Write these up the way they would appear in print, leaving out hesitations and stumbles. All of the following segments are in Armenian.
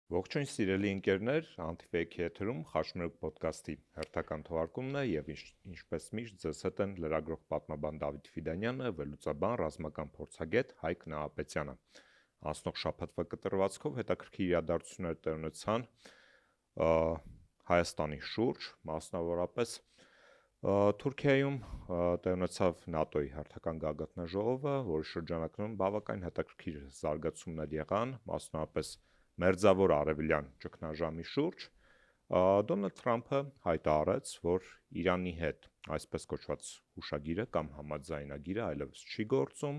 Ողջույն սիրելի ընկերներ, Anti-Fake եթերում Խաչմերուկ ոդկասթի հերթական թողարկումն է եւ ինչպես միշտ ձեզ հետ են լրագրող պատմաբան Դավիթ Ֆիդանյանը, վերլուծաբան, ռազմական փորձագետ Հայկ Նահապետյանը։ Անցնող շաբաթվա կտրվածքով հետաքրքիր իրադարձություններ տեղ ունեցան Հայաստանի շուրջ, մասնավորապես Թուրքիայում տեղ ունեցավ ՆԱՏՕ-ի հերթական գագաթնաժողովը, որի շրջանակներում բավականին հետաքրքիր զարգացումներ եղան, մասնավորապես Մերձավոր արևելյան ճգնաժամի շուրջ Դոնալդ Թրամփը հայտարարեց, որ Իրանի հետ այսպես կոչված հուշագիրը կամ համաձայնագիրը այլևս չի գործում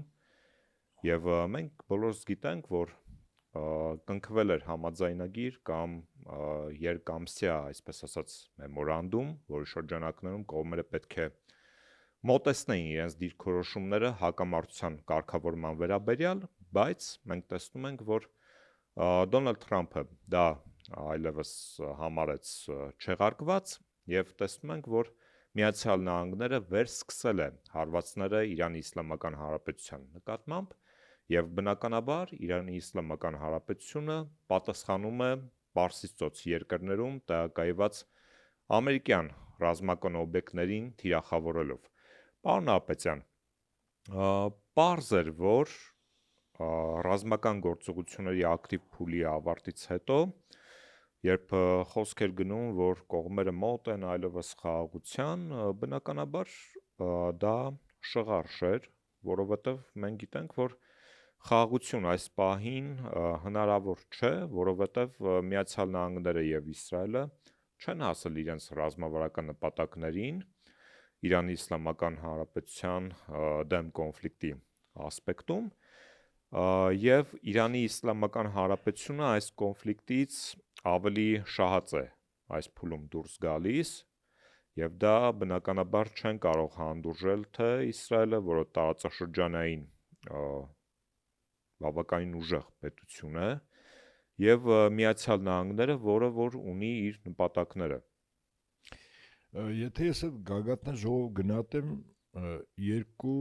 եւ մենք բոլորս գիտենք, որ կնքվել էր համաձայնագիր կամ երկամսյա, այսպես ասած, մեմորանդում, որի շրջանակներում կողմերը պետք է մոտեցնեին իրենց դիրքորոշումները հակամարտության կարգավորման վերաբերյալ, բայց մենք տեսնում ենք, որ Դոնալդ Թրամփը դա այլևս համարեց չեղարկված եւ տեսնում ենք, որ Միացյալ Նահանգները վերսկսել է հարվածները Իրանի Իսլամական Հանրապետության նկատմամբ եւ բնականաբար Իրանի Իսլամական Հանրապետությունը պատասխանում է Պարսից ծոցի երկրներում տեղակայված ամերիկյան ռազմական օբյեկտներին թիրախավորելով։ Պարոն Նահապետյան, պարզ էր, որ ռազմական գործողությունների ակտիվ փուլի ավարտից հետո, երբ խոսք էր գնում, որ կողմերը մոտ են այլևս խաղաղության, բնականաբար դա շղարշ էր, որովհետև մենք գիտենք, որ խաղաղություն այս պահին հնարավոր չէ, որովհետև Միացյալ Նահանգները եւ Իսրայելը չեն հասել իրենց ռազմավարական նպատակներին Իրանի Իսլամական Հանրապետության դեմ կոնֆլիկտի ասպեկտում եւ Իրանի Իսլամական Հանրապետությունը այս կոնֆլիկտից ավելի շահած է այս փուլում դուրս գալիս եւ դա բնականաբար չեն կարող հանդուրժել թե Իսրայելը, որը տարածաշրջանային բավականին ուժեղ պետություն է եւ Միացյալ Նահանգները, որը որ ունի իր նպատակները։ Եթե ես այդ գագաթնաժողով գնահատեմ երկու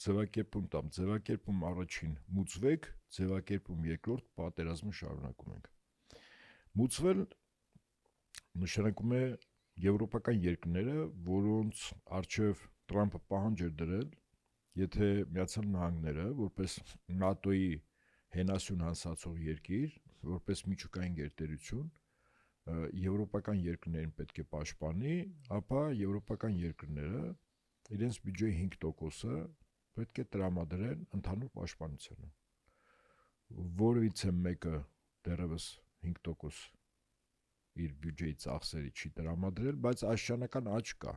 ձևակերպում տամ, ձևակերպում առաջին մուծվեք, ձևակերպում երկրորդ պատերազմը շարունակում ենք։ Մուծվել նշանակում է եվրոպական երկրները, որոնց առջև Թրամփը պահանջ էր դրել, եթե Միացյալ Նահանգները որպես ՆԱՏՕ-ի հենասյուն հանսացող երկիր, որպես միջուկային գերտերություն եվրոպական երկրներին պետք է պաշտպանի, ապա եվրոպական երկրները իրենց բյուջեի 5%-ը պետք է տրամադրեն ընդհանուր պաշտպանությանը։ Որևիցե մեկը դեռևս 5% իր բյուջեի ծախսերի չի տրամադրել, բայց աշճանական աճ կա։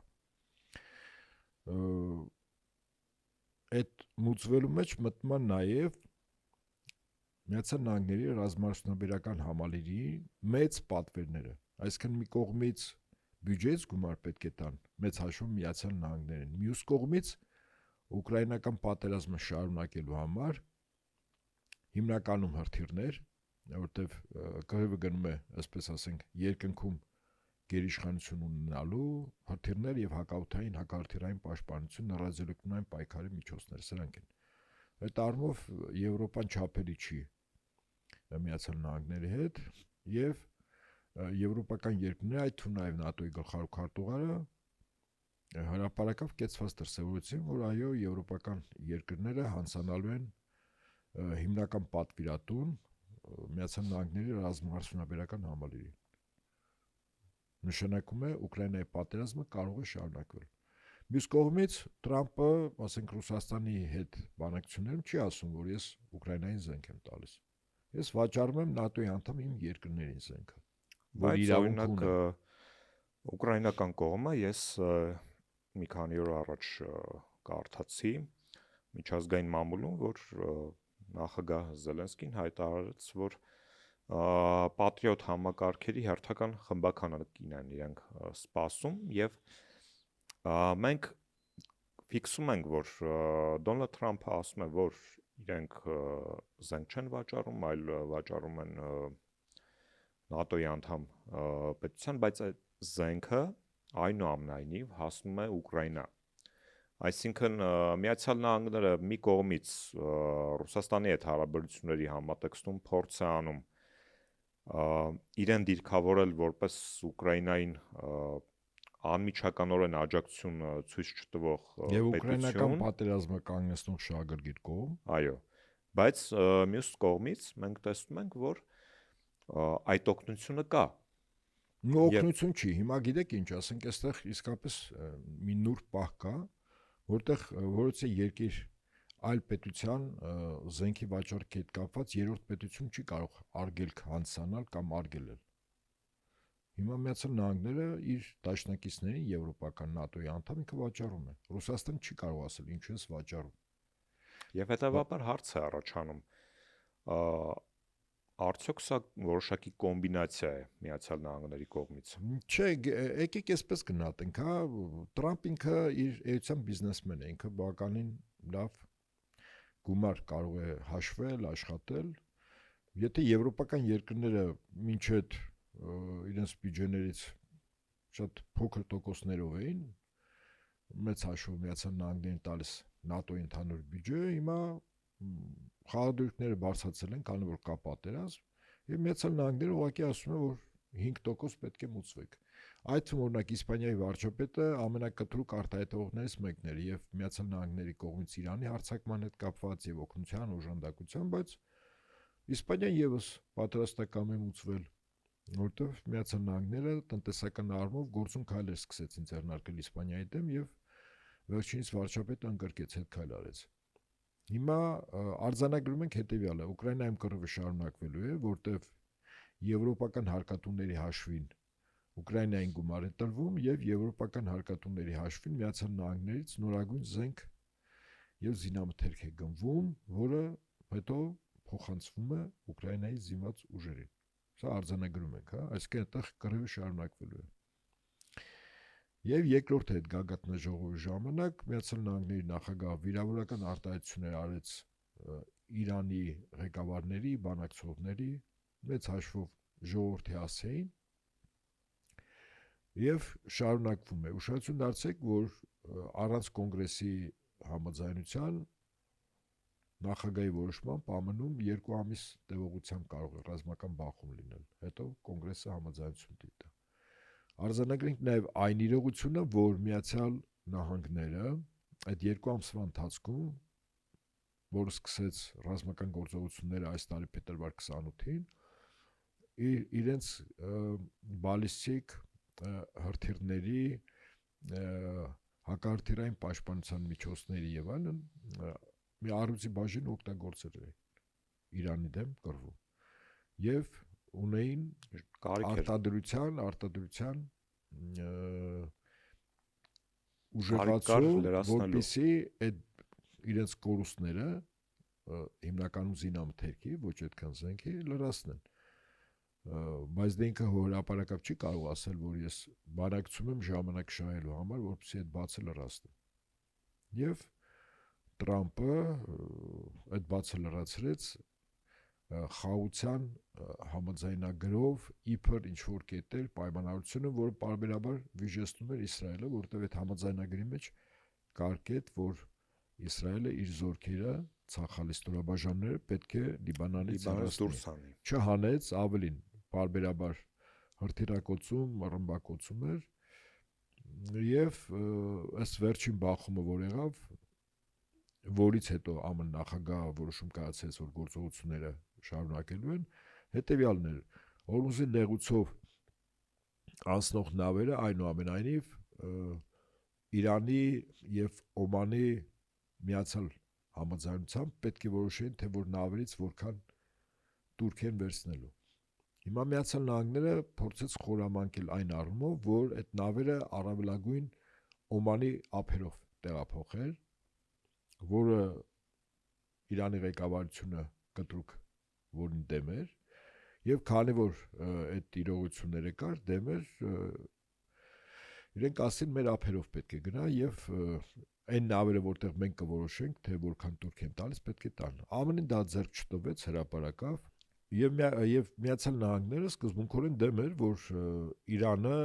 Այդ մուծվելու մեջ մտնում է նաև Միացյալ Նահանգների ռազմարդյունաբերական համալիրի մեծ պատվերները, այսինքն մի կողմից բյուջեից գումար պետք է տան, մեծ հաշվով Միացյալ Նահանգներին, մյուս կողմից ուկրաինական պատերազմը շարունակելու համար հիմնականում հրթիռներ, որտեվ կռիվը գնում է, այսպես ասենք, երկնքում գերիշխանություն ունենալու հրթիռներ եւ հակաօդային, հակահրթիռային պաշտպանություն, ռադիոէլեկտրոնային պայքարի միջոցներ, սրանք են։ Այդ առումով Եվրոպան չափելի չի Միացյալ Նահանգների հետ եւ եվրոպական երկրները, այդ թվում նաեւ ՆԱՏՕ-ի գլխավոր քարտուղարը հրապարակավ կեցված դրսևորեցին, որ այո, եվրոպական երկրները հանձնանալու են հիմնական պատվիրատուն Միացյալ Նահանգների ռազմարդյունաբերական համալիրին։ Նշանակում է Ուկրաինայի պատերազմը կարող է շարունակվել։ Մյուս կողմից Թրամփը, ասենք Ռուսաստանի հետ բանակցություններում չի ասում, որ ես Ուկրաինային զենք եմ տալիս։ Ես վաճառում եմ ՆԱՏՕ-ի անդամ իմ երկրներին զենքը, որ իրավունք ունեն։ Ուկրաինական կողմը ես մի քանի օր առաջ կարդացի միջազգային մամուլում, որ նախագահ Զելենսկին հայտարարեց, որ Patriot համակարգերի հերթական խմբականակին են իրենք սպասում եւ մենք ֆիքսում ենք, որ Դոնալդ Թրամփը ասում է, որ իրենք զենք չեն վաճառում, այլ վաճառում են ՆԱՏՕ-ի անդամ պետության, բայց այդ զենքը այնուամենայնիվ հասնում է Ուկրաինա։ Այսինքն Միացյալ Նահանգները մի կողմից Ռուսաստանի հետ հարաբերությունների համատեքստում փորձ է անում իրեն դիրքավորել որպես Ուկրաինային անմիջականորեն աջակցություն ցույց չտվող Եվ ուկրաինական պետություն, պատերազմը կանգնեցնող շահագրգիռ կողմ, այո, բայց մյուս կողմից մենք տեսնում ենք, որ այդ օգնությունը կա։ Եվ օգնություն չի։ Հիմա գիտեք ինչ, ասենք այստեղ իսկապես մի նուրբ պահ կա, որտեղ որոցե երկիր այլ պետության զենքի վաճառքի հետ կապված երրորդ պետություն չի կարող արգելք հանձնանալ կամ արգելել։ Հիմա Միացյալ Նահանգները իր դաշնակիցներին եվրոպական ՆԱՏՕ-ի անդամ ինքը վաճառում է։ Ռուսաստանը չի կարող ասել ինչու է վաճառում։ Եվ հետևաբար հարց է առաջանում, արդյոք սա որոշակի կոմբինացիա է Միացյալ Նահանգների կողմից։ Չէ, եկեք այսպես գնահատենք, հա, Տրամփ ինքը իր էության բիզնեսմեն է, ինքը բավականին լավ գումար կարող է հաշվել, աշխատել։ Եթե եվրոպական երկրները մինչ այդ իրենց բյուջեներից շատ փոքր տոկոսներով էին, մեծ հաշվով Միացյալ Նահանգներին տալիս ՆԱՏՕ-ի ընդհանուր բյուջե, հիմա խաղադրույքները բարձրացել են, քանի որ կա պատերազմ, եւ Միացյալ Նահանգները ուղղակի ասում է, որ 5% պետք է մուծվեք։ Այդ թվում օրինակ Իսպանիայի վարչապետը ամենակտրուկ արտահայտողներից մեկն էր եւ Միացյալ Նահանգների կողմից Իրանի հարձակման հետ կապված եւ օգնության օժանդակության, բայց Իսպանիան եւս պատրաստական է մուծվել, որտեղ Միացյալ Նահանգները տնտեսական առումով գործուն քայլեր սկսեցին ձեռնարկել Իսպանիայի դեմ եւ վերջինիս վարչապետը ընկրկեց հետ քայլ արեց։ Հիմա արձանագրում ենք հետեւյալը. Ուկրաինայում կռվը շարունակվելու է, որտեղ եվրոպական հարկատուների հաշվին Ուկրաինային գումար է տրվում եւ եվրոպական հարկատուների հաշվին Միացյալ Նահանգներից նորագույն զենք եւ զինամթերք է գնվում, որը հետո փոխանցվում է Ուկրաինայի զինված ուժերին։ Սա արձանագրում ենք, հա, այսինքն այդտեղ կռվը շարունակվելու է։ Եվ երկրորդ այդ գագաթնաժողովի ժամանակ Միացյալ Նահանգների նախագահ վիրավորական արտահայտություններ արեց Իրանի ղեկավարների, բանակցողների, մեծ հաշվով ժողովրդի հասցեին եւ շարունակվում է։ Ուշադրություն դարձրեք, որ առանց կոնգրեսի համաձայնության նախագահի որոշմամբ ԱՄՆ-ում 2 ամիս տևողությամբ կարող է ռազմական բախում լինել։ Հետո կոնգրեսը համաձայնություն տա։ Արձանագրենք նաև այն իրողությունը, որ Միացյալ Նահանգները այդ 2 ամսվա ընթացքում, որը սկսեց ռազմական գործողությունները այս տարի փետրվար 28-ին, իրենց բալիստիկ հրթիռների, հակահրթիռային պաշտպանության միջոցների եւ այլն մի առյուծի բաժին օգտագործել էին Իրանի դեմ կռվում եւ ունեին արտադրության ուժեղացում, որպեսզի այդ իրենց կորուստները հիմնականում զինամթերքի, ոչ այդքան զենքի լրացնեն։ Բայց դե ինքը հրապարակավ չի կարող ասել, որ ես բանակցում եմ ժամանակ շահելու համար, որպեսզի այդ բացը լրացնեմ։ Եվ Տրամպը այդ բացը լրացրեց խաղաղության համաձայնագրով իբր ինչ-որ կետեր պայմանավորությունը, որը պարբերաբար վիժեցնում էր Իսրայելը, որտեղ այդ համաձայնագրի մեջ կար կետ, որ Իսրայելը իր զորքերը, ցախալի ստորաբաժանումները պետք է Լիբանանից դուրս անի։ Չհանեց, ավելին, պարբերաբար հրթիռակոծում, ռմբակոծում էր եւ ըստ վերջին բախումը, որ եղավ, որից հետո ԱՄՆ նախագահը որոշում կայացրեց, որ գործողությունները շարունակելու են, հետեւյալն էր. Օրմուզի նեղուցով անցնող նավերը այնուամենայնիվ Իրանի եւ Օմանի միացյալ համաձայնությամբ պետք է որոշեն, թե որ նավերից որքան турք են վերցնելու։ Հիմա Միացյալ Նահանգները փորձեց խորամանկել այն առումով, որ այդ նավերը առավելագույն Օմանի ափերով տեղափոխել, որը Իրանի ղեկավարությունը կտրուկ որին դեմ էր, եւ քանի որ այդ իրողությունները կար, դեմ էր, իրենք ասին մեր ափերով պետք է գնա եւ այն նավերը, որտեղ մենք կորոշենք, թե որքան турք են տալիս, պետք է տան։ ԱՄՆ-ին դա ձեռք չտվեց, հրապարակավ եւ Միացյալ Նահանգները սկզբունքորեն դեմ էր, որ Իրանը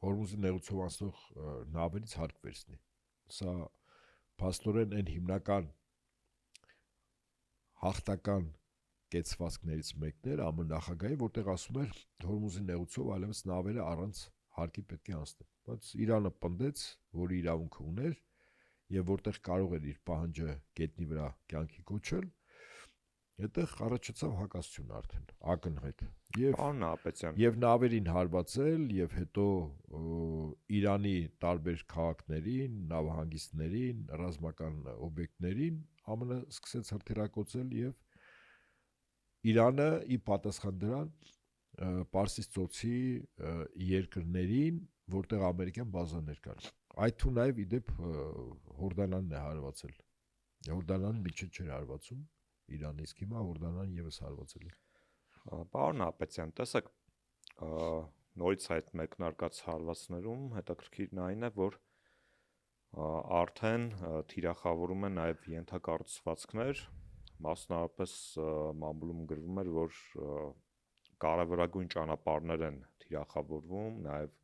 Հորմուզի նեղուցով անցնող նավերից հարկ վերցնի։ Սա փաստորեն այն հիմնական հաղթական կեցվածքներից մեկն էր ԱՄՆ նախագահի, որտեղ ասում էր Հորմուզի նեղուցով այլևս նավերը առանց հարկի պետք է անցնեն, բայց Իրանը պնդեց, որ իրավունքը ուներ եւ որտեղ կարող էր իր պահանջը գետնի վրա կյանքի կոչել, այդտեղ առաջացավ հակասություն արդեն ակնհայտ Պարոն Նահապետյան, եւ նավերին հարվածել եւ հետո Իրանի տարբեր քաղաքներին, նավահանգիստներին, ռազմական օբյեկտներին ԱՄՆ սկսեց հրթիռակոծել եւ Իրանը ի պատասխան դրան Պարսից ծոցի երկրներին, որտեղ ամերիկյան բազաներ կան։ Այդ թվում նաև իդեպ Հորդանանն է հարվածել։ Հորդանանն միջը չէր հարվածում Իրանը, իսկ հիմա Հորդանանն եւս հարվածել է։ Պարոն Նահապետյան, տեսեք, նորից այդ մեկնարկած հարվածներում հետաքրքիրն այն է, որ արդեն թիրախավորում են նաև ենթակառուցվածքներ, մասնավորապես մամուլում գրվում էր, որ կարևորագույն ճանապարհներ են թիրախավորվում, նաև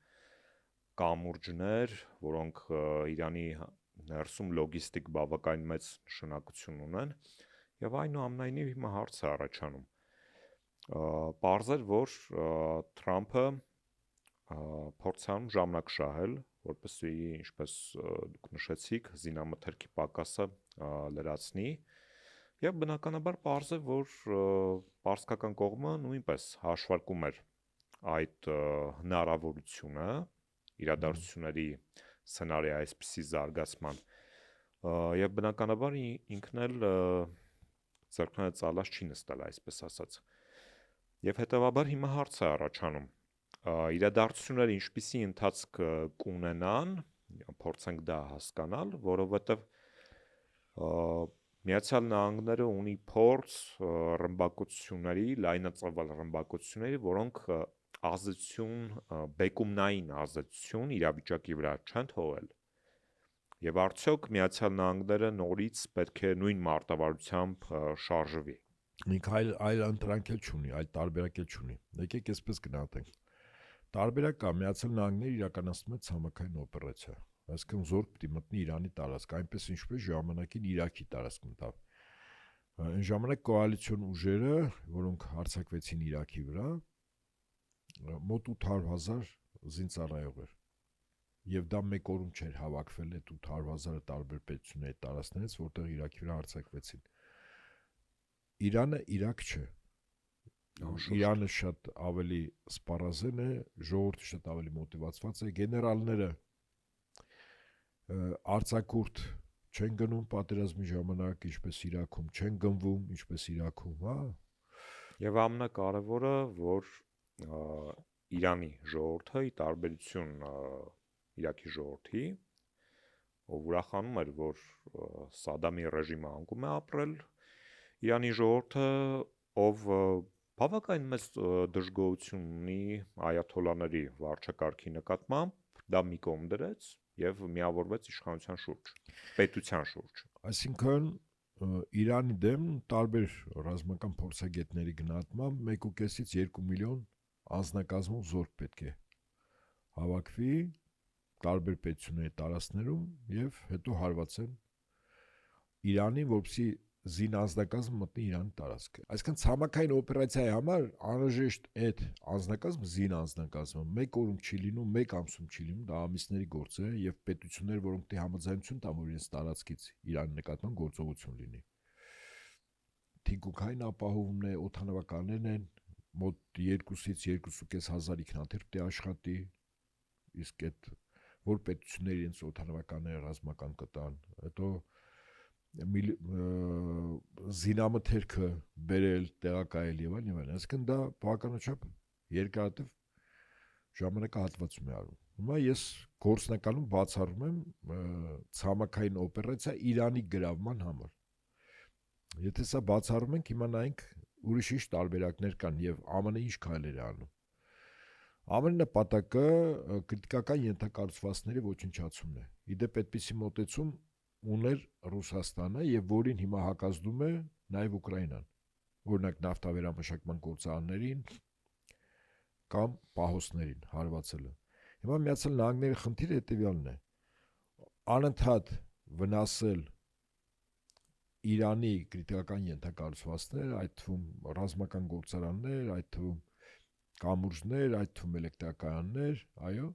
կամուրջներ, որոնք Իրանի ներսում լոգիստիկ բավականին մեծ նշանակություն ունեն, եւ այնուամենայնիվ հիմա հարց է առաջանում։ Պարզ էր, որ Թրամփը փորձանում ժամանակ շահել, որպեսզի, ինչպես դուք նշեցիք, զինամթերքի պակասը լրացնի, եւ բնականաբար պարզ է, որ պարսկական կողմը նույնպես հաշվարկում էր այդ հնարավորությունը իրադարձությունների սցենարի այսպիսի զարգացման եւ բնականաբար ինքն էլ ձեռքները ծալած չի նստել, այսպես ասած։ Եվ հետեւաբար հիմա հարց է առաջանում. իրադարձությունները ինչպիսի ընթացք կունենան, փորձենք դա հասկանալ, որովհետեւ Միացյալ Նահանգները ունի փորձ ռմբակոծությունների, լայնածավալ ռմբակոծությունների, որոնք ազդեցություն, բեկումնային ազդեցություն իրավիճակի վրա չեն թողել։ Եվ արդյոք Միացյալ Նահանգները նորից պետք է նույն մարտավարությամբ շարժվի։ Ինքը այլ ընտրանք էլ չունի, այլ տարբերակ էլ չունի։ Եկեք այսպես գնահատենք։ Տարբերակ կա, Միացյալ Նահանգները իրականացնում է ցամաքային օպերացիա, այսինքն զորք պիտի մտնի Իրանի տարածք, այնպես ինչպես ժամանակին Իրաքի տարածք մտավ։ Այն ժամանակ կոալիցիոն ուժերը, որոնք հարձակվեցին Իրաքի վրա, մոտ 800,000 զինծառայող էր։ Եվ դա մեկ օրում չէր հավաքվել այդ 800,000-ը տարբեր պետությունների տարածքներից, որտեղ Իրաքի վրա հարձակվեցին։ Իրանը Իրաք չէ։ Իրանը շատ ավելի սպառազեն է, ժողովուրդը շատ ավելի մոտիվացված է, գեներալները արձակուրդ չեն գնում պատերազմի ժամանակ, ինչպես Իրաքում, չեն գնվում, ինչպես Իրաքում, հա։ Եվ ամենակարևորը, որ Իրանի ժողովուրդը ի տարբերություն Իրաքի ժողովրդի, ով ուրախանում էր, որ Սադամի ռեժիմը անկում է ապրել, Իրանի ժողովուրդը, ով բավականին մեծ դժգոհություն ունի այաթոլաների վարչակարգի նկատմամբ, դա մի կողմ դրեց եւ միավորվեց իշխանության շուրջ, պետության շուրջ։ Այսինքն Իրանի դեմ տարբեր ռազմական փորձագետների գնահատմամբ 1.5-ից 2 միլիոն անձնակազմով զորք պետք է հավաքվի տարբեր պետությունների տարածքներում եւ հետո հարվածեն Իրանին, որպեսզի զին անձնակազմ մտնի Իրանի տարածք։ Այսինքն ցամաքային օպերացիայի համար անհրաժեշտ այդ անձնակազմը, զին անձնակազմը մեկ օրում չի լինում, մեկ ամսում չի լինում, դա ամիսների գործ է եւ պետություններ, որոնք դե համաձայնություն տան, որ իրենց տարածքից Իրանի նկատմամբ գործողություն լինի։ Թիկունքային ապահովումն է, օդանավականներն են, մոտ 2-ից 2.5 հազար ինքնաթիռ պետք է աշխատի, իսկ այդ որ պետությունները իրենց օդանավականները ռազմական կտան, հետո զինամթերքը բերել, տեղակայել եւ այլն, այսինքն դա բավականաչափ երկարատև ժամանակահատվածում է արվում։ Հիմա ես գործնականում բացառում եմ ցամաքային օպերացիա Իրանի գրավման համար։ Եթե սա բացառում ենք, հիմա նայենք ուրիշ տարբերակներ կան եւ ԱՄՆ-ը ինչ քայլեր է անում։ ԱՄՆ նպատակը քրիտիկական ենթակառուցվածքների ոչնչացումն է։ Իդեպ այդպիսի մոտեցում ուներ Ռուսաստանը եւ որին հիմա հակազդում է նաեւ Ուկրաինան, օրինակ նավթավերամշակման գործարաններին կամ պահոստներին հարվածելը։ Հիմա Միացյալ Նահանգների խնդիրը հետեւյալն է. անընդհատ վնասել Իրանի քրիտիկական ենթակառուցվածքներ, այդ թվում ռազմական գործարաններ, այդ թվում կամուրջներ, այդ թվում էլեկտրակայաններ, այո,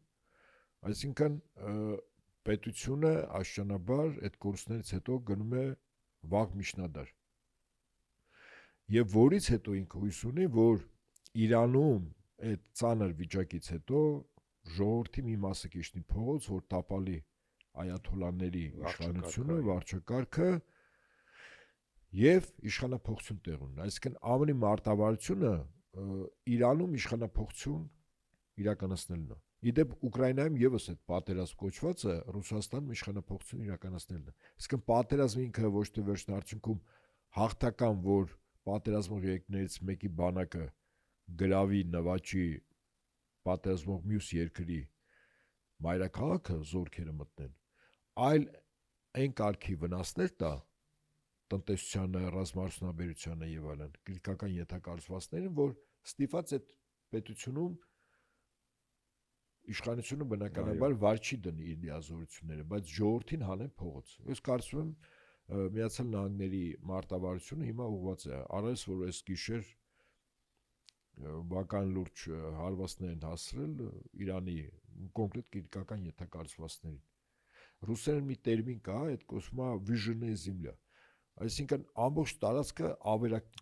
այսինքն պետությունը աշճանաբար այդ կորուստներից հետո գնում է վաղ միջնադար։ Եվ որից հետո ինքը հույս ունի, որ Իրանում այդ ծանր վիճակից հետո ժողովրդի մի մասը կիջնի փողոց, որ տապալի այաթոլաների իշխանությունը, վարչակարգը եւ իշխանափոխություն տեղ ունենա։ Այսինքն ԱՄՆ-ի մարտավարությունը Իրանում իշխանափոխություն իրականացնելն է։ Իդեպ Ուկրաինայում եւս այդ պատերազմ կոչվածը Ռուսաստանում իշխանափոխություն իրականացնելն է։ Այսինքն պատերազմը ինքը ոչ թե վերջնարդյունքում հաղթական, որ պատերազմող երկրներից մեկի բանակը գրավի, նվաճի պատերազմող մյուս երկրի մայրաքաղաքը զորքերը մտնեն, այլ այն կարգի վնասներ տա տնտեսությանը, ռազմարդյունաբերությանը եւ այլն, քրիտիկական ենթակառուցվածքներին, որ ստիպված այդ պետությունում իշխանությունը բնականաբար վար չի դնի իր լիազորությունները, բայց ժողովրդին հանեն փողոց։ Ես կարծում եմ Միացյալ Նահանգների մարտավարությունը հիմա ուղղված է առայս որ այս գիշեր բական լուրջ հարվածներ են հասցրել Իրանի կոնկրետ քրիտիկական ենթակառուցվածքներին։ Ռուսերեն մի տերմին կա, այդ կոչվում է «Vyzhne Zemlya», այսինքն ամբողջ տարածքը ավերակի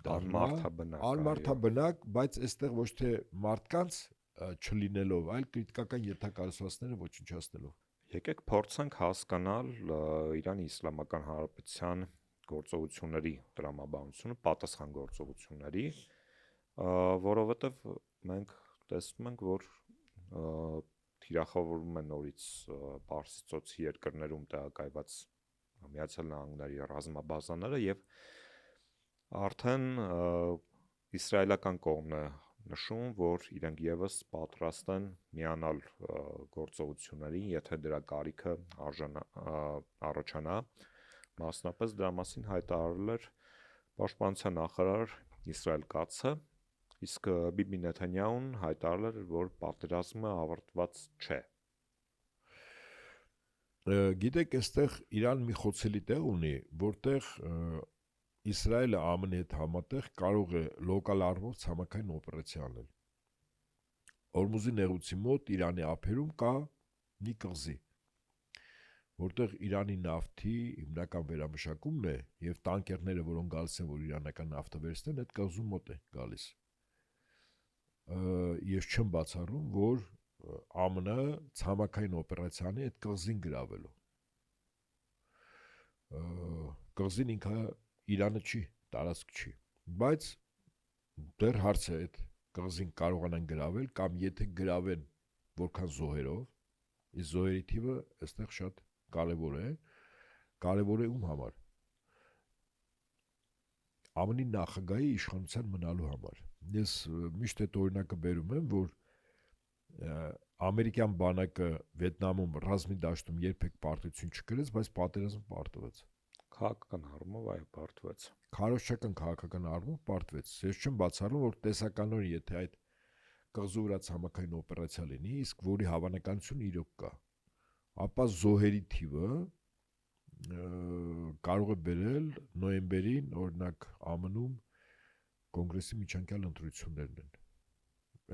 անմարդաբնակ, բայց այստեղ ոչ թե մարդկանց չլինելով, այլ քրիտիկական ենթակառուցվածքները ոչնչացնելով։ Եկեք փորձենք հասկանալ Իրանի Իսլամական Հանրապետության գործողությունների տրամաբանությունը, պատասխան գործողությունների, որովհետև մենք տեսնում ենք, որ թիրախավորվում են նորից Պարսից ծոցի երկրներում տեղակայված Միացյալ Նահանգների ռազմաբազաները եւ արդեն իսրայելական կողմն է նշում, որ իրենք եւս պատրաստ են միանալ գործողություններին, եթե դրա կարիքը առաջանա, մասնապես դրա մասին հայտարարել էր Պաշտպանության նախարար Իսրայել Կացը, իսկ Բիբի Նեթանյահուն հայտարարել էր, որ պատերազմը ավարտված չէ։ Գիտեք, այստեղ Իրան մի խոցելի տեղ ունի, որտեղ Իսրայելը ԱՄՆ-ի հետ համատեղ կարող է լոկալ առումով ցամաքային օպերացիա անել։ Օրմուզի նեղուցի մոտ Իրանի ափերում կա մի կղզի, որտեղ Իրանի նավթի հիմնական վերամշակումն է եւ տանկերները, որոնք գալիս են, որ իրանական նավթը վերցնեն, այդ կղզու մոտ է գալիս։ Ես չեմ բացառում, որ ԱՄՆ ցամաքային օպերացիանի այդ կղզին գրավելու։ Կղզին ինքը Իրանը չի, տարածք չի, բայց դեռ հարց է այդ կղզին կարողանան գրավել կամ եթե գրավեն որքան զոհերով, իսկ զոհերի թիվը այստեղ շատ կարևոր է ում համար։ ԱՄՆ-ի նախագահի իշխանության մնալու համար։ Ես միշտ այդ օրինակը բերում եմ, որ ամերիկյան բանակը Վիետնամում ռազմի դաշտում երբեք պարտություն չկրեց, բայց պատերազմ պարտվեց։ Քաղաքական առումով այո պարտվեց։ Քարոզչական քաղաքական առումով պարտվեց։ Ես չեմ բացառում, որ տեսականորեն եթե այդ կղզու վրա ցամաքային օպերացիա լինի, իսկ որի հավանականությունը իրոք կա, ապա զոհերի թիվը կարող է բերել նոյեմբերին, օրինակ ԱՄՆ-ում կոնգրեսի միջանկյալ ընտրություններն են։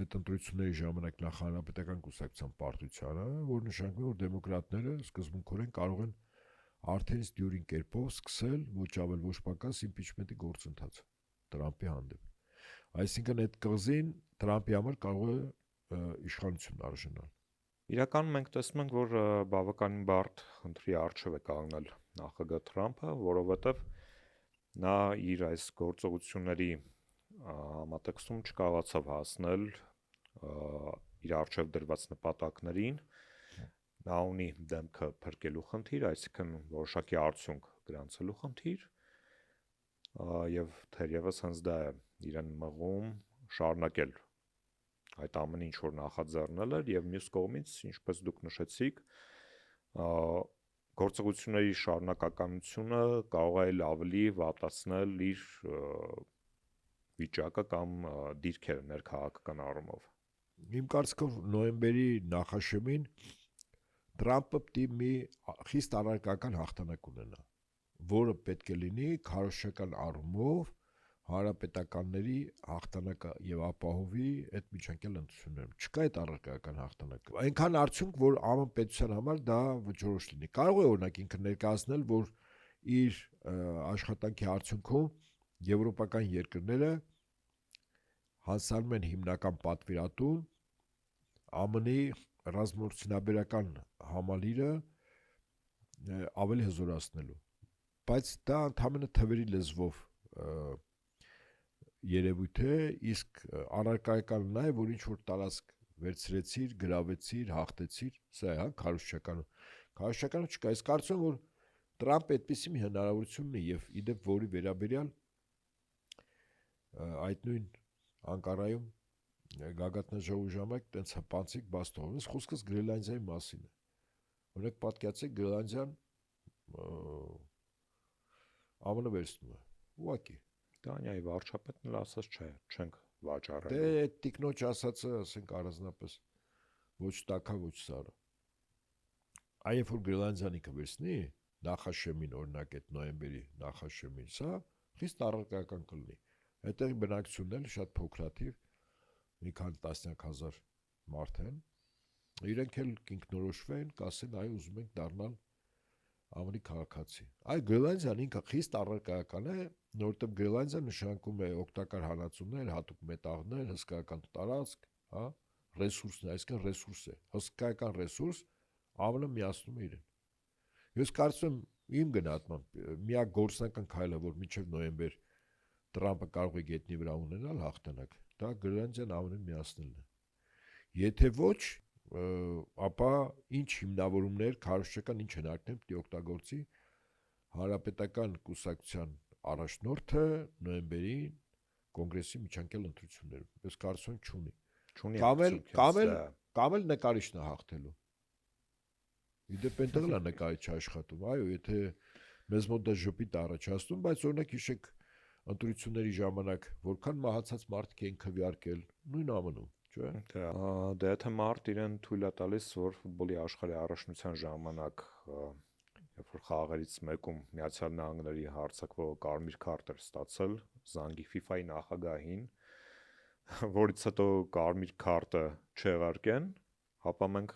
Այդ ընտրությունների ժամանակ նախահանրապետական կուսակցության պարտությանը, որ նշանակում է, որ դեմոկրատները սկզբունքորեն կարող են արդեն իսկ դյուրին կերպով սկսել ոչ ավել ոչ պակաս իմպիչմենտի գործընթաց Տրամփի հանդեպ։ Այսինքն այդ կղզին Տրամփի համար կարող է իշխանություն արժանալ։ Իրականում մենք տեսնում ենք, որ բավականին բարդ խնդրի առջև է կանգնել նախագահ Թրամփը, որովհետև նա իր այս գործողությունների համատեքստում չկարողացավ հասնել իր առջև դրված նպատակներին։ Նա ունի դեմքը փրկելու խնդիր, այսինքն որոշակի արդյունք գրանցելու խնդիր, եւ թերևս հենց դա է իրեն մղում շարունակել այդ ամենը, ինչ որ նախաձեռնել էր, եւ մյուս կողմից, ինչպես դուք նշեցիք, գործողությունների շարունակականությունը կարող է ավելի վատացնել իր վիճակը կամ դիրքերը ներքաղաքական առումով։ Իմ կարծիքով նոյեմբերի նախաշեմին Տրամփը պիտի մի խիստ առարկական հաղթանակ ունենա, որը պետք է լինի քարոզչական առումով հանրապետականների հաղթանակը եւ ապահովի այդ միջանկյալ ընտրություններում։ Չկա այդ առարկայական հաղթանակը։ Այնքան արդյունք, որ ԱՄՆ պետության համար դա վճռորոշ լինի։ Կարող է օրինակ ինքը ներկայացնել, որ իր աշխատանքի արդյունքում եվրոպական երկրները հանձնարարում են հիմնական պատվիրատուն ԱՄՆ-ի ռազմօրցինաբերական համալիրը ավելի հզորացնելու, բայց դա ընդհանրապես թվերի լեզվով երևույթ է, իսկ առարկայականը նա է, որ ինչ որ տարածք վերցրեցիր, գրավեցիր, հաղթեցիր, սա է, հա, քարոզչականը չկա։ Ես կարծում եմ, որ Տրամպը այդպիսի մի հնարավորություն ունի եւ իդեպ որի վերաբերյալ այդ նույն Անկարայում գագաթնաժողովի ժամանակ տենց հպանցիկ բաց թողնես, խոսքս Գրենլանդիայի մասին է։ Օրինակ պատկերացրեք Գրենլանդիան ԱՄՆ վերցնում է։ Ուղղակի Դանիայի վարչապետն էլ ասաց չէ, չենք վաճառել։ Դե այդ տիկնոջ ասածը, ասենք առանձնապես ոչ տակա, ոչ սառը։ Այն երբ որ Գրենլանդիան ինքը վերցնի նախաշեմին, օրինակ այդ նոյեմբերի նախաշեմին, սա խիստ առարկայական կլինի։ Այդտեղի բնակչությունն էլ շատ փոքրաթիվ, մի քանի տասնյակ հազար մարդ են, իրենք էլ կինքնորոշվեն, կասեն, այ ուզում ենք դառնալ ԱՄՆ քաղաքացի։ Այ Գրենլանդիան ինքը խիստ առարկայական է, որովհետև Գրենլանդիան նշանակում է օգտակար հանածուներ, հատուկ մետաղներ, հսկայական տարածք, հա, ռեսուրսն է, այսինքն ռեսուրս է, հսկայական ռեսուրս, ԱՄՆ միացնում է իրեն։ Ես կարծում եմ իմ գնահատմամբ միակ գործնական քայլը, որ մինչև նոյեմբեր Տրամպը կարող է գետնի վրա ունենալ հաղթանակ, դա Գրենլանդիան ԱՄՆ-ին միացնելն է։ Եթե ոչ, ապա ինչ հիմնավորումներ, քարոզչական ինչ հնարքներ պետք է օգտագործի հանրապետական կուսակցության առաջնորդը նոյեմբերի կոնգրեսի միջանկյալ ընտրություններում։ Ես կարծում եմ չունի։ Կամ էլ նկարիչն է հաղթելու։ Իդեպ այնտեղ էլ է նկարիչ աշխատում, այո, եթե մեզ մոտ դա ժպիտ առաջացնում, բայց օրինակ հիշեք ընտրությունների ժամանակ որքան մահացած մարդիկ էին քվեարկել նույն ԱՄՆ-ում, չէ՞։ Դե եթե մարդ իրեն թույլ է տալիս, որ ֆուտբոլի աշխարհի առաջնության ժամանակ, երբ որ խաղերից մեկում Միացյալ Նահանգների հարձակվող կարմիր քարտ էր ստացել զանգի FIFA-ի նախագահին, որից հետո կարմիր քարտը չեղարկեն, ապա մենք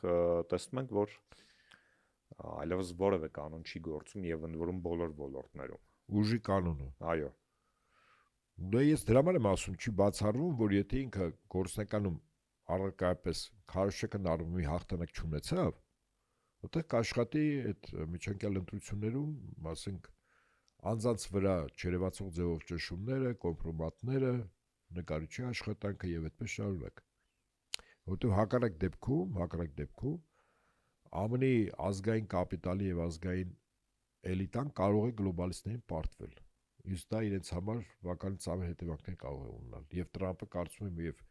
տեսնում ենք, որ այլևս որևէ կանոն չի գործում եւ ընդ որում բոլոր ոլորտներում։ Ուժի կանոնը։ Այո։ Դե ես դրա համար եմ ասում, չի բացառվում, որ եթե ինքը գործնականում առարկայապես քարոզչական առումի հաղթանակ չունեցավ, որտեղ կաշխատի այդ միջանկյալ ընտրություններում, ասենք, անձանց վրա չերևացող ձևով ճնշումները, կոմպրոմատները, նկարիչի աշխատանքը եւ այդպես շարունակ։ Որտեղ հակառակ դեպքում ԱՄՆ-ի ազգային կապիտալի եւ ազգային էլիտան կարող է գլոբալիստներին պարտվել։ Իսկ դա իրենց համար բավականին ծանր հետևանքներ կարող է ունենալ։ Եվ Տրամպը կարծում եմ եւ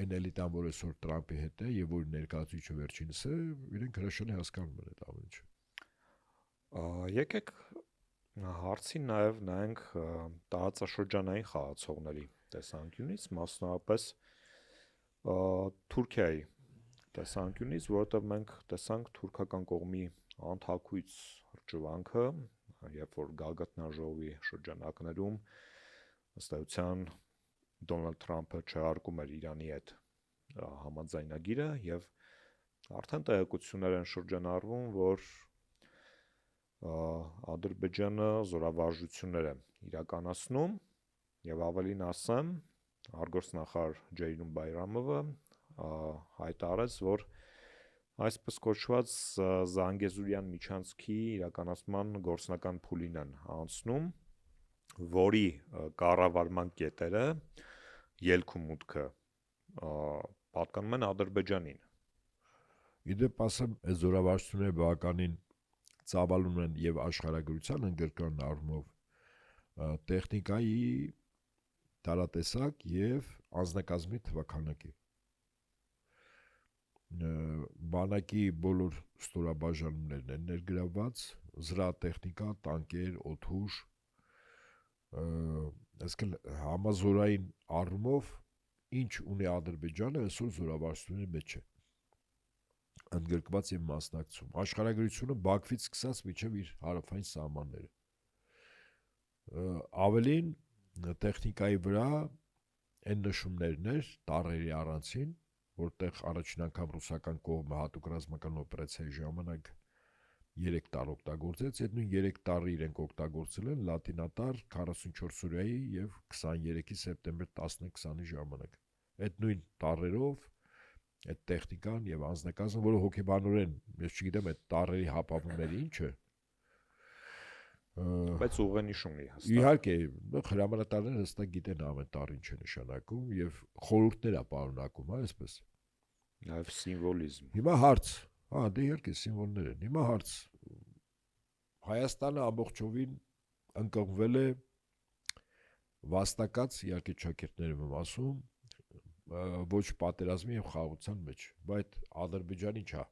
այն էլիտան, որ այսօր Տրամպի հետ է եւ որ ներկայացուցիչը վերջինս է, իրենք հրաշալի հասկանում են այդ ամեն ինչը։ Եկեք հարցին նաեւ նայենք տարածաշրջանային խաղացողների տեսանկյունից, մասնավորապես Թուրքիայի տեսանկյունից, որովհետև մենք տեսանք թուրքական կողմի անթակույց հրճվանքը, երբ որ գագաթնաժողովի շրջանակներում ըստ էության Դոնալդ Թրամփը չհարկում էր Իրանի հետ համաձայնագիրը եւ արդեն տեղեկություններ են շրջանառվում, որ Ադրբեջանը զորավարժություններ է իրականացնում եւ ավելին ասեմ, արտգործնախարար Ջեյրուն Բայրամովը հայտարարեց, որ այսպես կոչված Զանգեզուրյան միջանցքի իրականացման գործնական փուլին են անցնում, որի կառավարման կետերը ելք ու մուտքը պատկանում են Ադրբեջանին։ Իդեպ ասեմ, այս զորավարժությունները բավականին ծավալուն են եւ աշխարհագրության ընդգրկման առումով տեխնիկայի տարատեսակ եւ անձնակազմի թվաքանակի բանակի բոլոր ստորաբաժանումներն են ներգրավված, զրահատեխնիկա, տանկեր, օդուժ, այսինքն համազորային առումով ինչ ունի Ադրբեջանը, այսօր զորավարժությունների մեջ է ընդգրկված եւ մասնակցում։ Աշխարհագրությունը Բաքվից սկսած մինչեւ իր հարավային սահմանները։ Ավելին տեխնիկայի վրա այն նշումներն էր տարերի առանցին, որտեղ առաջին անգամ ռուսական կողմը հատուկ ռազմական օպերացիայի ժամանակ 3 տար օգտագործեց, այդ նույն 3 տարը իրենք օգտագործել են լատինատար 44 օրյայի եւ 23-ի սեպտեմբեր 10-20-ի ժամանակ։ Այդ նույն տարերով այդ տեխնիկան եւ անձնակազմը, որը հոգեբանորեն, ես չգիտեմ, այդ տարերի հապավումները ինչ է, բայց ուղենիշ ունի հստակ։ Իհարկե, հրամանատարները հստակ գիտեն ամեն տարի ինչ է նշանակում եւ խորհուրդներ է պարունակում, այսպես։ Նաև սիմվոլիզմ։ Հիմա հարց, դե իհարկե սիմվոլներ են։ Հիմա հարց։ Հայաստանը ամբողջովին ընկղմվել է վաստակած, իհարկե ճակերտներում եմ ասում, ոչ պատերազմի եւ խաղաղության մեջ, բայց Ադրբեջանը ինչա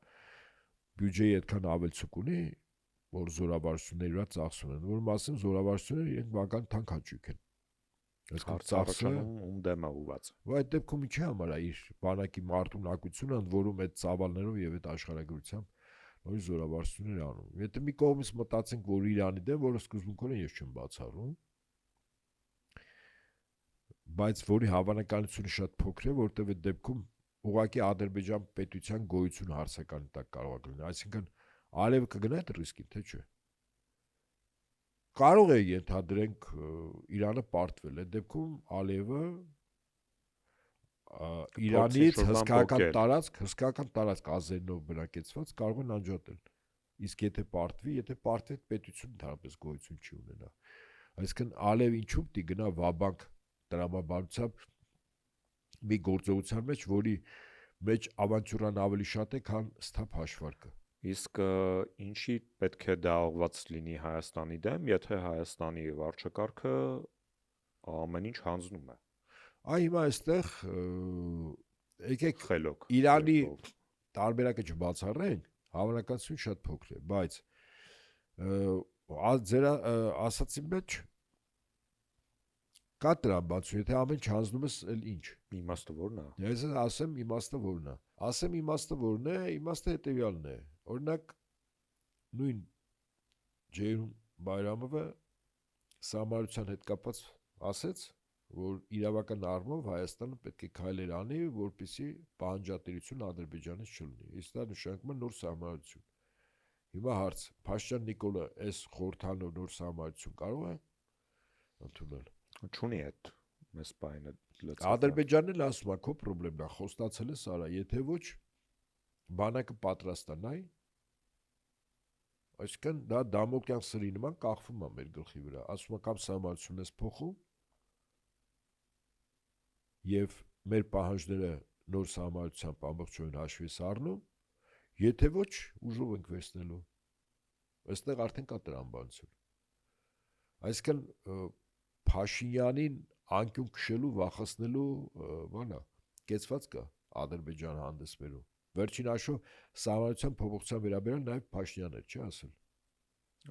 բյուջեի այդքան ավելցուկ ունի, որ զորավարությունների վրա ծախսում են, որ մասում զորավարությունները իրենք բական թանկ հաճույք են։ Հարցարանում ում դեմ է ուված։ Այդ դեպքում ինչի համար է իր բանակի մարտունակությունը, ընդ որում այդ ծավալներով եւ այդ աշխարհագրությամբ նույն զորավարություններ անում։ Եթե մի կողմից մտածենք, որ Իրանի դեմ, որը սկզբունքորեն ես չեմ բացառում, բայց որի հավանականությունը շատ փոքր է, որտեղ այդ դեպքում ուղղակի Ադրբեջան պետության գոյությունը հարցականի տակ կարող է լինել, այսինքն Արևը կգնա այդ ռիսկին, թե չէ։ Կարող է ենթադրենք Իրանը պարտվել, այդ դեպքում Ալիևը Իրանից հսկայական տարածք ազերնով բնակեցված կարող են անջատել։ Իսկ եթե պարտվի, այդ պետությունը ընդհանրապես գոյություն չի ունենա։ Այսինքն Ալիևը ինչու՞ պիտի գնա վաբանկ տրամաբանությամբ մի գործողության մեջ, որի մեջ ավանտյուրան ավելի շատ է, քան սթափ հաշվարկը։ Իսկ ինչի պետք է դա ուղղված լինի Հայաստանի դեմ, եթե Հայաստանի վարչակարգը ամեն ինչ հանձնում է։ Հիմա այստեղ եկեք խելոք Իրանի տարբերակը չբացառենք, հավանականություն շատ փոքր է, բայց ձեր ասացի մեջ կա տրամաբանություն, եթե ամեն ինչ հանձնում ես, էլ ինչ։ Իմաստը ո՞րն է։ Ես ասեմ իմաստը ո՞րն է։ Ասեմ իմաստը ո՞րն է, իմաստը հետևյալն է։ Օրինակ նույն Ջեյհուն Բայրամովը սահմանության հետ կապված ասեց, որ իրավական առումով Հայաստանը պետք է քայլեր անի, որպեսզի պահանջատիրություն Ադրբեջանից չլինի։ Իսկ դա նշանակում է նոր սահմանություն։ Հիմա հարց. Փաշինյան Նիկոլը այս խորհրդանոր նոր սահմանություն կարող է ընդունել։ Չունի այդ մեծ բանը լծած։ Ադրբեջանն էլ ասում է, քո խնդիրն է, խոստացել ես արա, եթե ոչ բանակը պատրաստ է նայ, այսինքն դա դամոկլյան սրի նման կախվում է մեր գլխի վրա, ասում է կամ սահմանությունն ես փոխում եւ մեր պահանջները նոր սահմանությամբ ամբողջովին հաշվի ես առնում, եթե ոչ ուժով ենք վերցնելու։ Այստեղ արդեն կա տրամաբանություն։ Այսինքն Փաշինյանին անկյուն քշելու, վախեցնելու բանա կեցված կա Ադրբեջան հանդես բերում։ Վերջին հաշվով սահմանության փոփոխության վերաբերյալ նաև Փաշինյանն էր, չի ասել։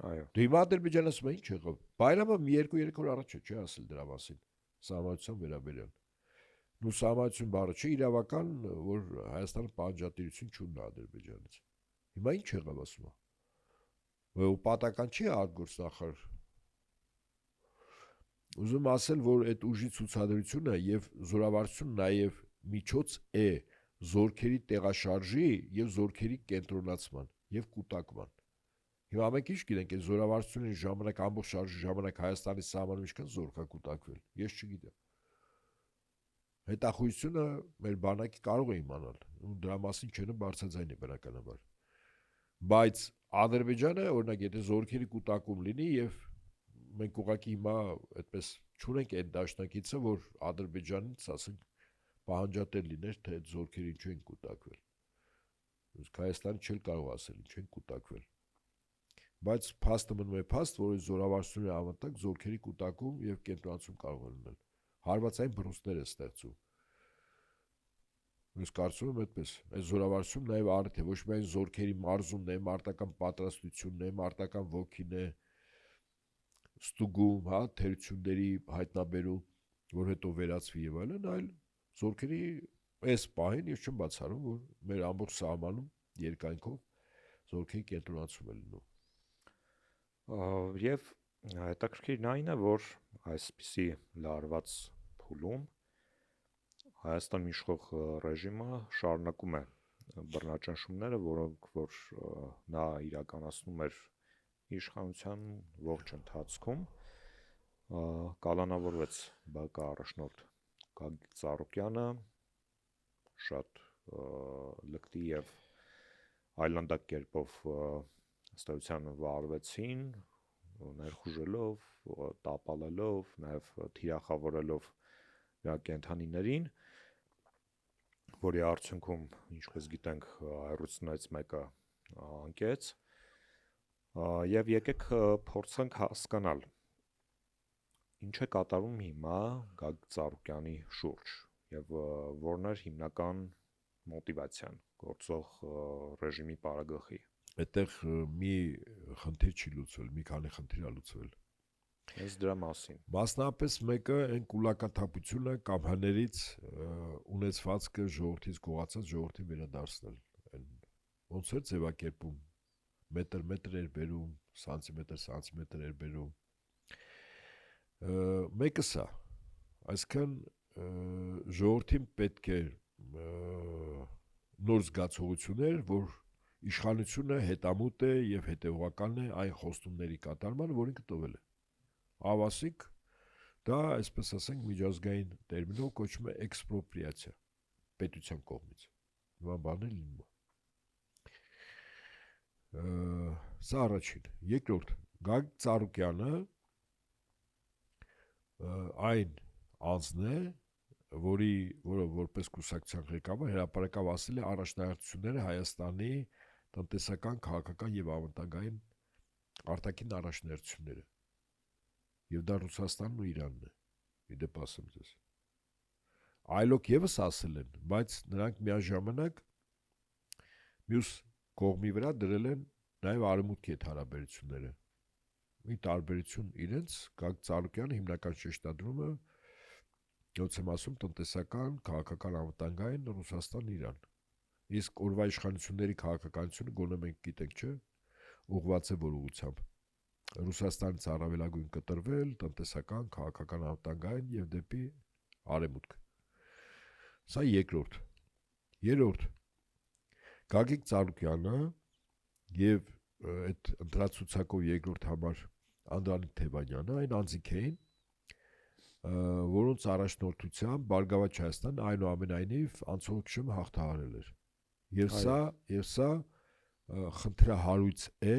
Այո։ Դու հիմա Ադրբեջանը ասում է ինչ եղավ։ Բայրամը մի 2-3 օր առաջ չի ասել դրա մասին սահմանության վերաբերյալ։ Նու սահմանություն բառը չի իրավական, որ Հայաստանը պահանջատիրություն չունի Ադրբեջանից։ Հիմա ինչ եղավ ասում է։ Ու պատական չի արտգործնախարար։ Ուզում ասել, որ այդ ուժի ցուցադրությունը եւ զորավարությունը նաեւ միջոց է զորքերի տեղաշարժի եւ զորքերի կենտրոնացման եւ կուտակման։ Հիմա մենք ինչ գիտենք, այդ զորավարությունների ժամանակ ամբողջ շարժի ժամանակ Հայաստանի սահմանում ինչքան զորք է կուտակվել։ Ես չգիտեմ։ Հետախույությունը մեր բանակի կարող է իմանալ, ու դրա մասին չեն բարձրաձայնի բնականաբար։ Բայց Ադրբեջանը, օրինակ, եթե զորքերի կուտակում լինի եւ մենք ուղղակի հիմա այդպես չունենք այդ դաշնակիցը, որ Ադրբեջանից, ասենք, պահանջատեր լիներ, թե այդ զորքերը ինչու են կուտակվել։ Իսկ Հայաստանը չէր կարող ասել ինչ են կուտակվել։ Բայց փաստը մնում է փաստ, որ զորավարությունների ավանդակ զորքերի կուտակում եւ կենտրոնացում կարող է լինել։ Հարվածային բռունցքներ է ստեղծում։ Ես կարծում եմ այդպես։ Այս զորավարությունը նաեւ առիթ է, ոչ միայն զորքերի մարզումն է, մարտական պատրաստությունն է, մարտական ոգին է, ստուգում, թերությունների հայտնաբերում, որ հետո վերացվի եւ այլն, այլ զորքերի այս պահին ես չեմ բացառում, որ մեր ամբողջ սահմանում երկայնքով զորքերի կենտրոնացում է լինում։ Եվ Հետաքրքիրն այն է, որ այսպիսի լարված փուլում Հայաստան իշխող ռեժիմը շարունակում է բռնաճնշումները, որոնք որ նա իրականացնում էր իշխանության ողջ ընթացքում, կալանավորվեց ԲԿ առաջնորդ Գագիկ Ծառուկյանը, շատ լկտի եւ այլանդակ կերպով ըստ էության վարվեցին, ներխուժելով, տապալելով, նաեւ թիրախավորելով նրա կենթանիներին, որի արդյունքում, ինչպես գիտենք, հայրություններից մեկը անկեց, եւ եկեք փորձենք հասկանալ ինչ է կատարում հիմա Գագիկ Ծառուկյանի շուրջ եւ որն էր հիմնական մոտիվացիան գործող ռեժիմի պարագլխի։ Այդտեղ մի խնդիր չի լուծվել, մի քանի խնդիր է լուծվել։ Ես դրա մասին։ Մասնապես մեկը այն կուլակաթափությունը կամ հներից ունեցվածքը ժողովրդից գողացած ժողովրդի վերադարձնել։ Այն ոնց է ձևակերպում, մետր էր բերում, սանտիմետր էր բերում։ Մեկը սա, այսքան ժողովրդին պետք է նոր զգացողություններ, որ իշխանությունը հետամուտ է եւ հետեւողական է այն խոստումների կատարման, որին կտովել է։ Ավասիկ դա, այսպես ասենք, միջազգային տերմինով կոչվում է էքսպրոպրիացիա պետության կողմից։ Նման բաներ լինում է։ Սա առաջին։ Երկրորդ, Գագիկ Ծառուկյանը այն անձն է, որը որպես կուսակցության ղեկավար հրապարակավ ասել է առաջնահերթությունները Հայաստանի տնտեսական, քաղաքական եւ ավանդական արտաքին առաջնահերթությունները։ Եվ դա Ռուսաստանն ու Իրանն է։ Իդեպ ասեմ ձեզ։ Այլոք եւս ասել են, բայց նրանք միաժամանակ մյուս կողմի վրա դրել են նաեւ արևմուտքի հետ հարաբերությունները։ Մի տարբերություն իրենց Գագիկ Ծառուկյանը հիմնական շեշտադրումը ոնց եմ ասում տնտեսական, քաղաքական անվտանգային Ռուսաստան-Իրան։ Իսկ օրվա իշխանությունների քաղաքականությունը գոնե մենք գիտենք, չէ՞, ուղղված է որ ուղղությամբ Ռուսաստանից առավելագույն կտրվել, տնտեսական, քաղաքական անվտանգային եւ դեպի արևմուտք։ Սա երկրորդ։ Երրորդ Գագիկ Ծառուկյանը եւ այդ ընտրացուցակով երկրորդ համար Անդրանիկ Թևանյանը այն անձիկ էին, որոնց առաջնորդությամբ Բարգավաճ Հայաստան այնուամենայնիվ անցողջում հաղթահարել էր։ Եվ սա խնդրահարույց է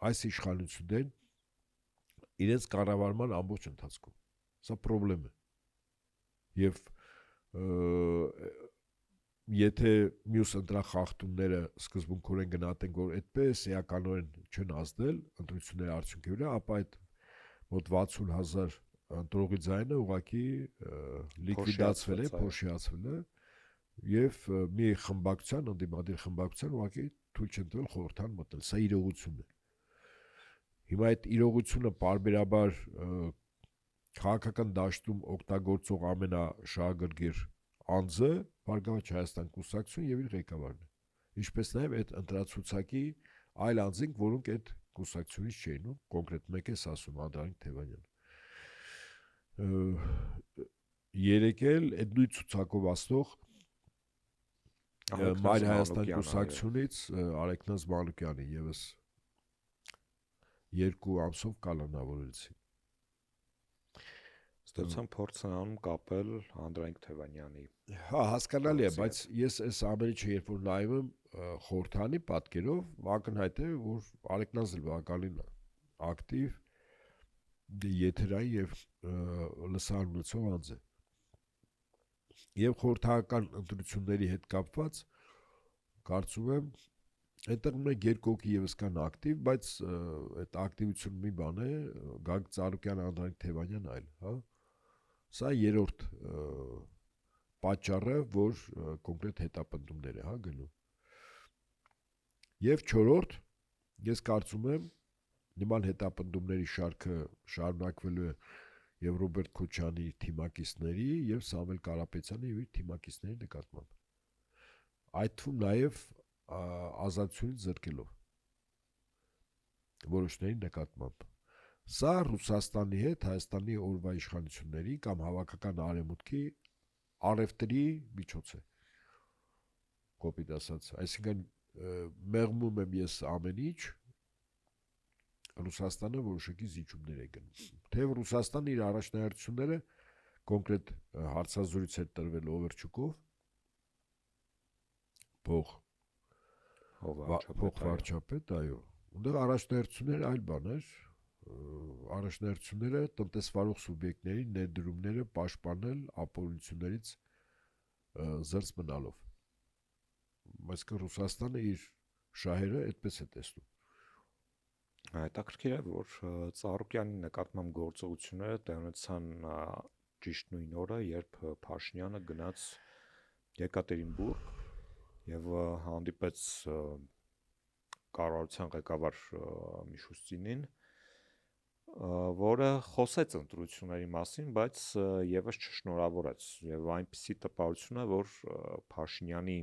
այս իշխանություններին իրենց կառավարման ամբողջ ընթացքում։ Սա խնդրեմ է։ Եվ եթե մյուս ընտրախախտումները սկզբունքորեն գնահատենք, որ այդպես էականորեն չեն ազդել ընտրությունների արդյունքի վրա, ապա այդ մոտ 60,000 ընտրողի ձայնը ուղղակի լիկվիդացվել է, փոշիացվել է եւ մի խմբակցության, ընդդիմադիր խմբակցության ուղղակի թույլ չեն տվել խորհրդան մտնել։ Սա իրողություն է։ Հիմա այդ իրողությունը պարբերաբար քաղաքական դաշտում օգտագործող ամենաշահագրգիռ անձը Բարգավաճ Հայաստան կուսակցություն եւ իր ղեկավարն է։ Ինչպես նաեւ այդ ընտրացուցակի այլ անձինք, որոնք այդ կուսակցությունից չէին, ու կոնկրետ մեկ էս ասում Անդրանիկ Թևանյանը։ Երեք էլ այդ նույն ցուցակով աստող Մայր Հայաստան կուսակցությունից Արեգնազ Մանուկյանի եւս 2 ամսով կալանավորեցին։ Ստացան փորձն անում կապել Անդրանիկ Թևանյանի։ Հա, հասկանալի է, բայց ես այս ամենը երբ որ նայում եմ խորհրդանի պատկերով, ակնհայտ է, որ Արեգնազը բավականին ակտիվ եթերային եւ լսարան ունեցող անձ է։ Եվ խորհրդական ընտրությունների հետ կապված կարծում եմ այդտեղ ունենք երկու հոգի եւս կան ակտիվ, բայց այդ ակտիվությունը մի բան է, Գագիկ Ծառուկյանը, Անդրանիկ Թևանյան այլ, հա։ Սա երրորդ պատճառը, որ կոնկրետ հետապնդումներ է, հա, գնում։ Եվ չորրորդ, ես կարծում եմ նման հետապնդումների շարքը շարունակվելու է եւ Ռոբերտ Քոչյանի թիմակիցների եւ Սամվել Կարապետյանի եւ իր թիմակիցների նկատմամբ։ Այդ թվում նաեւ ազատությունից զրկելով որոշների նկատմամբ, Սա Ռուսաստանի հետ Հայաստանի օրվա իշխանությունների կամ հավաքական արևմուտքի առևտրի միջոց է։ Կոպիտ ասած, այսինքն մեղմում եմ ես ամեն ինչ, Ռուսաստանը որոշակի զիջումներ է գնում։ Թեև Ռուսաստանը իր առաջնահերթությունները կոնկրետ հարցազրույց է տրվել Օվերչուկով, փող վարչապետ, այո։ Ունդեղ առաջնահերթությունները այլ բան էր, առաջնահերթությունները տնտեսվարող սուբյեկտների ներդրումները պաշտպանել ապօրինություններից զերծ մնալով։ Այսինքն Ռուսաստանը իր շահերը այդպես է տեսնում։ Հետաքրքիր է, որ Ծառուկյանի նկատմամբ գործողությունները տեղ ունեցան ճիշտ նույն օրը, երբ Փաշինյանը գնաց Եկատերինբուրգ եւ հանդիպեց կառավարության ղեկավար Միշուստինին, որը խոսեց ընտրությունների մասին, բայց եւս չշնորհավորեց եւ այնպիսի տպավորություն է, որ Փաշինյանի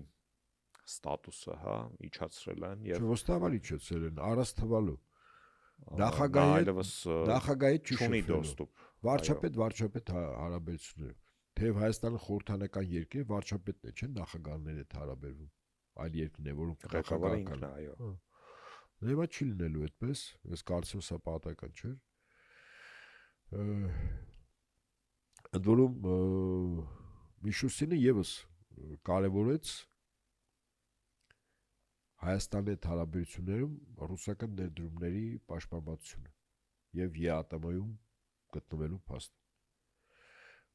ստատուսը, իջացրել են եւ Չոստավար իջացրել են, առանց թվալու։ Նախագահի չունի դոստուp։ Վարչապետ հարաբերությունները։ Թեև Հայաստանը խորհրդանական երկիր է, վարչապետն է, չէ՞, նախագահների հետ հարաբերվում։ Այլ երկրներ, որոնք ղեկավարը ինքն է, այո։ Նույնիսկ չի լինելու այդպես, ես կարծում սա պատահական չէ։ Ընդ որում Միշուստինը եւս կարևորեց Հայաստանի հետ հարաբերություններում ռուսական ներդրումների պաշտպանվածությունը եւ ԵԱՏՄ-ում գտնվելու փաստ։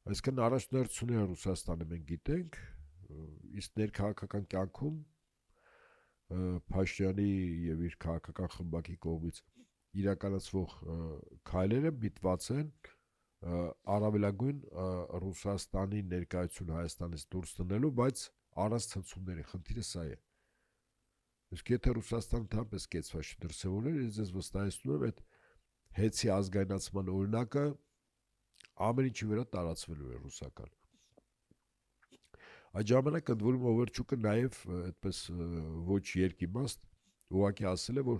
Այսինքն առաջնահերթությունները Ռուսաստանը մենք գիտենք, իսկ ներքաղաքական կյանքում Փաշինյանի եւ իր քաղաքական խմբակի կողմից իրականացվող քայլերը միտված են առավելագույն Ռուսաստանի ներկայություն Հայաստանից դուրս տնելու, բայց առանց ցնցումների, խնդիրը սա է։ Իսկ եթե Ռուսաստանը թափես կեցված չդրսևորեր, ես վստահեցնում եմ այդ հեցի ազգայնացման օրինակը ամեն ինչի վրա տարածվելու է ռուսական։ Այդ ժամանակ ընդ որում Օվերչուկը նաև այդպես ոչ երկիմաստ ուղղակի ասել է, որ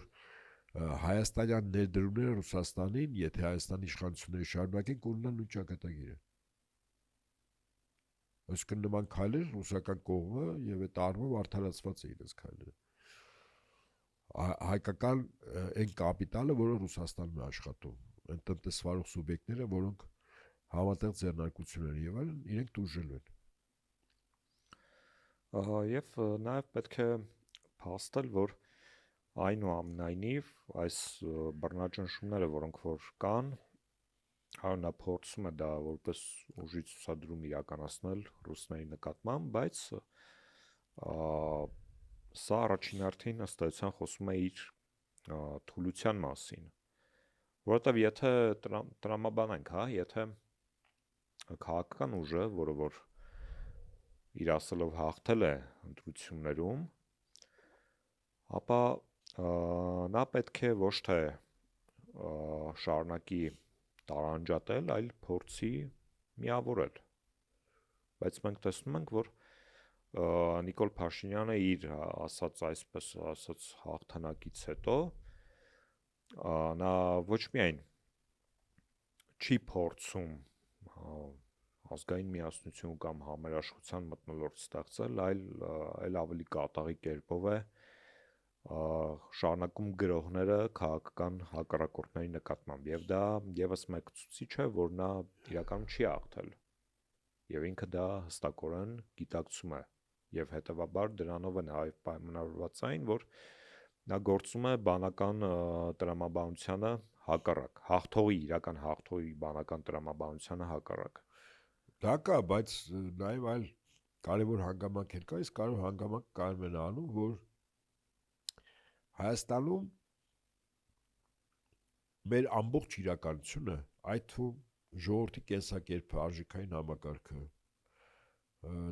հայաստանյան ներդրումները Ռուսաստանին, եթե Հայաստանի իշխանությունները շարունակեն, կունենան նույն ճակատագիրը։ Այսինքն նման քայլեր ռուսական կողմը եւ այդ առումով արդարացված է իրենց քայլերը։ Հայկական այն կապիտալը, որը Ռուսաստանում է աշխատում, այն տնտեսվարող սուբյեկտները, որոնք համատեղ ձեռնարկություններ եւ այլն, իրենք դուրժելու են։ Եվ նաև պետք է փաստել, որ այնուամենայնիվ այս բռնաճնշումները, որոնք որ կան, նա փորձում է դա որպես ուժի ցուցադրում իրականացնել ռուսների նկատմամբ, բայց սա առաջին հերթին ըստ էության խոսում է իր թուլության մասին, որովհետև եթե տրամաբանենք, եթե քաղաքական ուժը, որը որ իր ասելով հաղթել է ընտրություններում, ապա նա պետք է ոչ թե շարունակի տարանջատել, այլ փորձի միավորել։ Բայց մենք տեսնում ենք, որ Նիկոլ Փաշինյանը իր ասած այսպես ասած հաղթանակից հետո նա ոչ միայն չի փորձում ազգային միասնություն կամ համերաշխության մթնոլորտ ստեղծել, այլ ավելի կատաղի կերպով է շարունակում գրողները քաղաքական հակառակորդների նկատմամբ, եւ դա եւս մեկ ցուցիչ է, որ նա իրականում չի հաղթել, եւ ինքը դա հստակորեն գիտակցում է, եւ հետեւաբար դրանով է նաեւ պայմանավորված այն, որ նա գործում է բանական տրամաբանությանը հակառակ, իրական հաղթողի բանական տրամաբանությանը հակառակ։ Դա կա, բայց նաեւ այլ կարևոր հանգամանքեր կա, իսկ կարևոր հանգամանք կարող է անում, որ Հայաստանում մեր ամբողջ իրականությունը, այդ թվում ժողովրդի կենսակերպը, արժեքային համակարգը,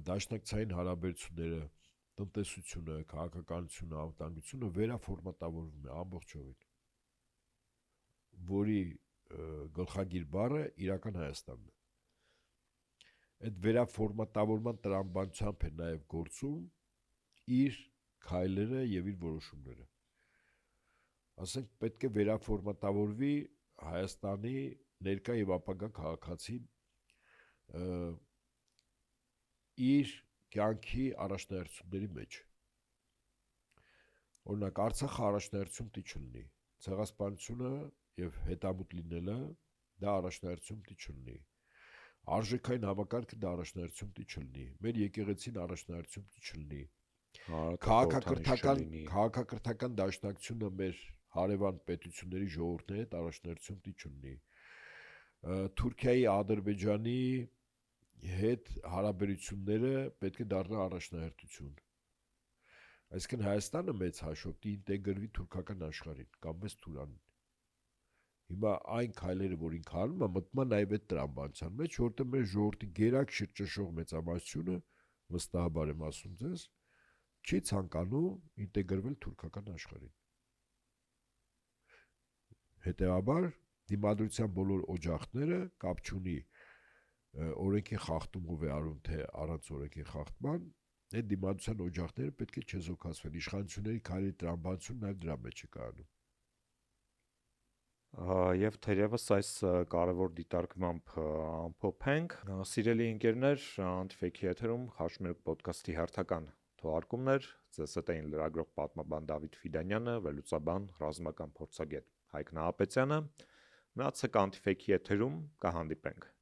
դաշնակցային հարաբերությունները, տնտեսությունը, քաղաքականությունը, անվտանգությունը վերաֆորմատավորվում է ամբողջովին, որի գլխագիր բառը իրական Հայաստանն է։ Այդ վերաֆորմատավորման տրամաբանությամբ է նաև գործում իր քայլերը եւ իր որոշումները։ Ասենք պետք է վերաֆորմատավորվի Հայաստանի ներկա եւ ապագա քաղաքացին իր կյանքի առաջնահերթությունների մեջ։ Օրինակ Արցախը առաջնահերթություն պիտի չլինի։ Ցեղասպանությունը եւ հետամուտ լինելը դա առաջնահերթություն պիտի չլինի։ Արժեքային համակարգը դա առաջնահերթություն պիտի չլինի։ Մեր եկեղեցին առաջնահերթություն պիտի չլինի։ Քաղաքակրթական դաշնակցությունը մեր հարևան պետությունների ժողովուրդների հետ առաջնահերթություն պիտի չլինի։ Թուրքիայի, Ադրբեջանի հետ հարաբերությունները պետք է դառնա առաջնահերթություն։ Այսինքն Հայաստանը մեծ հաշվով պիտի ինտեգրվի թուրքական աշխարհին կամ մեծ Թուրանին։ Հիմա այն քայլերը, որ ինքը անում է, մտնում է նաև այդ տրամաբանության մեջ, որտեղ մեր ժողովրդի գերակ շրջաշող մեծամասնությունը, վստահաբար եմ ասում ձեզ, չի ցանկանում ինտեգրվել թուրքական աշխարհին։ Հետևաբար դիմադրության բոլոր օջախները կապ չունի օրենքի խախտումով է արում, թե առանց օրենքի խախտման, այդ դիմադրության օջախները պետք է չեզոքացվեն, իշխանությունների քայլի տրամաբանությունը նաև դրա մեջ է կայանում։ Եվ թերևս այս կարևոր դիտարկմամբ ամփոփենք, սիրելի ընկերներ, Antifake-ի եթերում Խաչմերուկ ոդքասթի հերթական թողարկումներ, ձեզ հետ էին լրագրող պատմաբան Դավիթ Ֆիդանյանը, վերլուծաբան, ռազմական փորձագետ Հայկ Նահապետյանը, մնացեք Antifake-ի եթերում, կհանդիպենք։